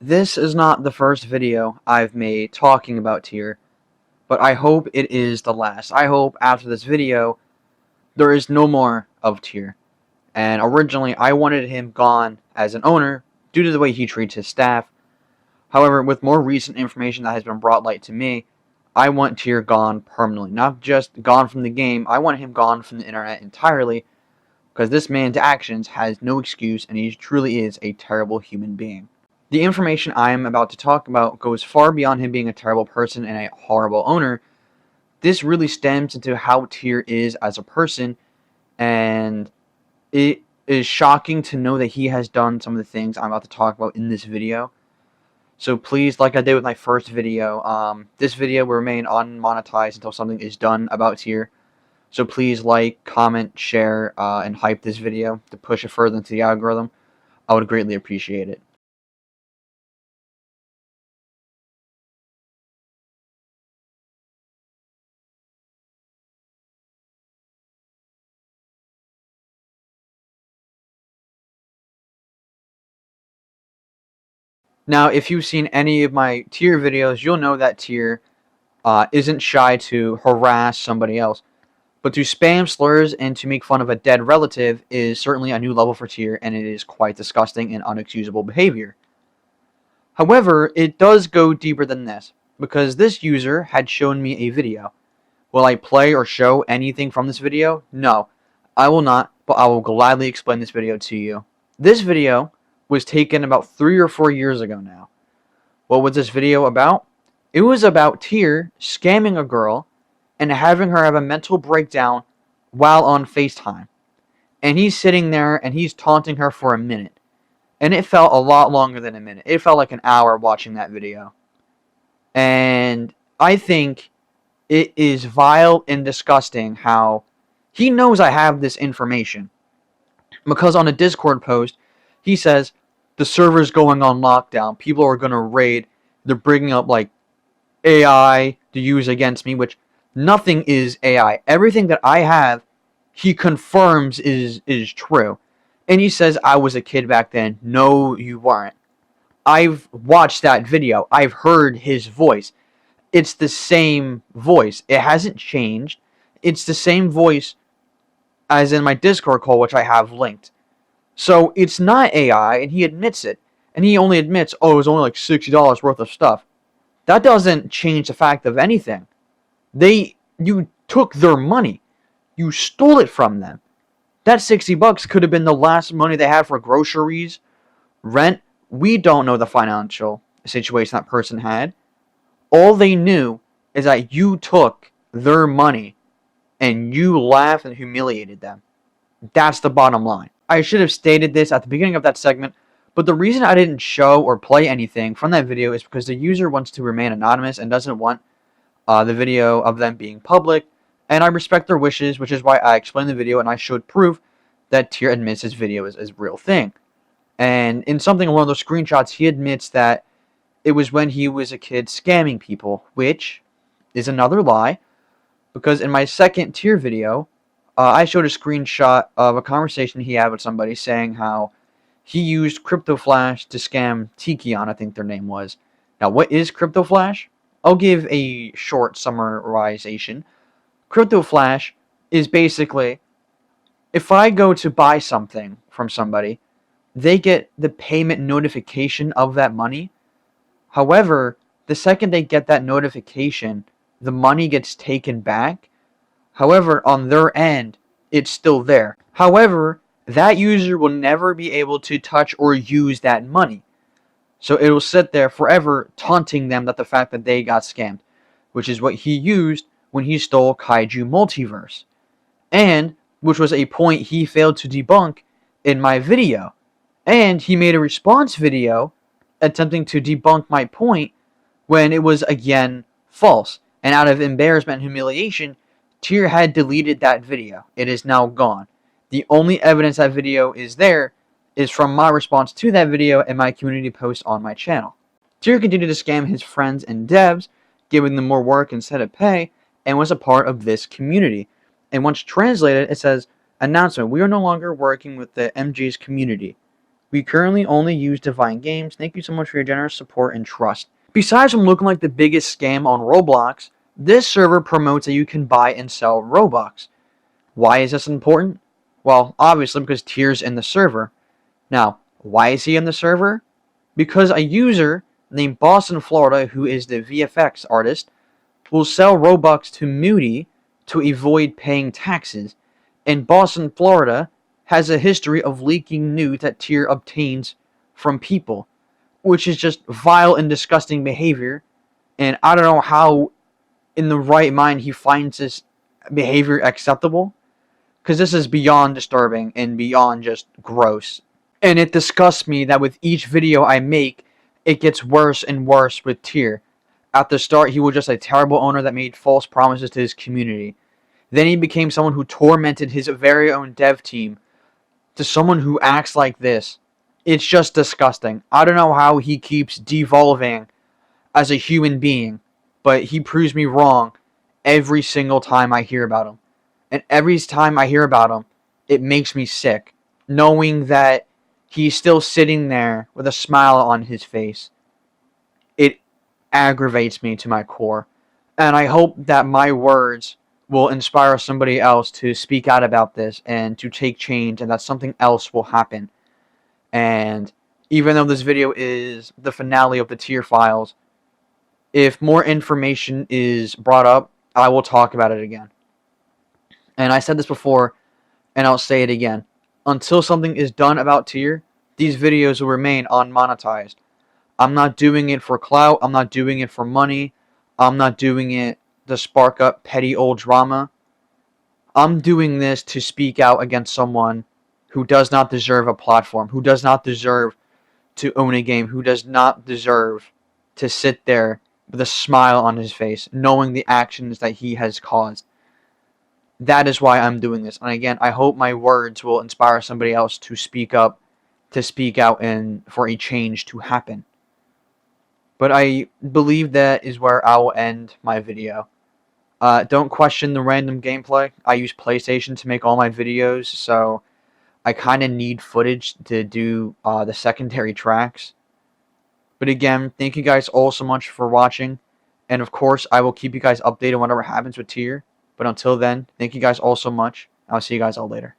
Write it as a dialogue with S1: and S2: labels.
S1: This is not the first video I've made talking about Tier, but I hope it is the last. I hope after this video, there is no more of Tier. And originally, I wanted him gone as an owner due to the way he treats his staff. However, with more recent information that has been brought light to me, I want Tier gone permanently. Not just gone from the game, I want him gone from the internet entirely, because this man's actions has no excuse and he truly is a terrible human being. The information I am about to talk about goes far beyond him being a terrible person and a horrible owner. This really stems into how Tier is as a person, and it is shocking to know that he has done some of the things I'm about to talk about in this video. So please, like I did with my first video, this video will remain unmonetized until something is done about Tier. So please like, comment, share, and hype this video to push it further into the algorithm. I would greatly appreciate it. Now, if you've seen any of my Tier videos, you'll know that Tier isn't shy to harass somebody else. But to spam slurs and to make fun of a dead relative is certainly a new level for Tier, and it is quite disgusting and unexcusable behavior. However, it does go deeper than this, because this user had shown me a video. Will I play or show anything from this video? No, I will not, but I will gladly explain this video to you. This video was taken about 3 or 4 years ago now. What was this video about? It was about Tier scamming a girl and having her have a mental breakdown while on FaceTime. And he's sitting there and he's taunting her for a minute. And it felt a lot longer than a minute. It felt like an hour watching that video. And I think it is vile and disgusting how he knows I have this information. Because on a Discord post, he says, the server's going on lockdown. People are going to raid. They're bringing up, like, AI to use against me, which nothing is AI. Everything that I have, he confirms is true. And he says, I was a kid back then. No, you weren't. I've watched that video. I've heard his voice. It's the same voice. It hasn't changed. It's the same voice as in my Discord call, which I have linked. So it's not AI, and he admits it. And he only admits, oh, it was only like $60 worth of stuff. That doesn't change the fact of anything. You took their money. You stole it from them. That $60 could have been the last money they had for groceries, rent. We don't know the financial situation that person had. All they knew is that you took their money and you laughed and humiliated them. That's the bottom line. I should have stated this at the beginning of that segment, but the reason I didn't show or play anything from that video is because the user wants to remain anonymous and doesn't want the video of them being public, and I respect their wishes, which is why I explained the video and I showed proof that Tier admits his video is a real thing. And in something along those screenshots, he admits that it was when he was a kid scamming people, which is another lie, because in my second Tier video, I showed a screenshot of a conversation he had with somebody saying how he used Crypto Flash to scam Tikion, I think their name was. Now, what is Crypto Flash? I'll give a short summarization. Crypto Flash is basically, if I go to buy something from somebody, they get the payment notification of that money. However, the second they get that notification, the money gets taken back. However, on their end, it's still there. However, that user will never be able to touch or use that money. So it will sit there forever taunting them that the fact that they got scammed, which is what he used when he stole Kaiju Multiverse. And, which was a point he failed to debunk in my video. And he made a response video attempting to debunk my point when it was again false. And out of embarrassment and humiliation, Tier had deleted that video. It is now gone. The only evidence that video is there is from my response to that video and my community post on my channel. Tier continued to scam his friends and devs, giving them more work instead of pay, and was a part of this community. And once translated, it says, announcement, we are no longer working with the MJ's community. We currently only use Divine Games. Thank you so much for your generous support and trust. Besides from looking like the biggest scam on Roblox, this server promotes that you can buy and sell Robux. Why is this important? Well, obviously because Tier's in the server. Now, why is he in the server? Because a user named Boston, Florida, who is the VFX artist, will sell Robux to Moody to avoid paying taxes. And Boston, Florida has a history of leaking nudes that Tier obtains from people, which is just vile and disgusting behavior. And I don't know how in the right mind he finds this behavior acceptable, because this is beyond disturbing and beyond just gross. And it disgusts me that with each video I make, it gets worse and worse with Tier. At the start, he was just a terrible owner that made false promises to his community. Then he became someone who tormented his very own dev team, to someone who acts like this. It's just disgusting. I don't know how he keeps devolving as a human being, but he proves me wrong every single time I hear about him. And every time I hear about him, it makes me sick, knowing that he's still sitting there with a smile on his face. It aggravates me to my core. And I hope that my words will inspire somebody else to speak out about this and to take change, and that something else will happen. And even though this video is the finale of the Tier files, if more information is brought up, I will talk about it again. And I said this before, and I'll say it again. Until something is done about Tier, these videos will remain unmonetized. I'm not doing it for clout. I'm not doing it for money. I'm not doing it to spark up petty old drama. I'm doing this to speak out against someone who does not deserve a platform, who does not deserve to own a game, who does not deserve to sit there with a smile on his face, knowing the actions that he has caused. That is why I'm doing this. And again, I hope my words will inspire somebody else to speak up, to speak out, and for a change to happen. But I believe that is where I will end my video. Don't question the random gameplay. I use PlayStation to make all my videos, so I kind of need footage to do the secondary tracks. But again, thank you guys all so much for watching. And of course, I will keep you guys updated on whatever happens with Tier. But until then, thank you guys all so much. I'll see you guys all later.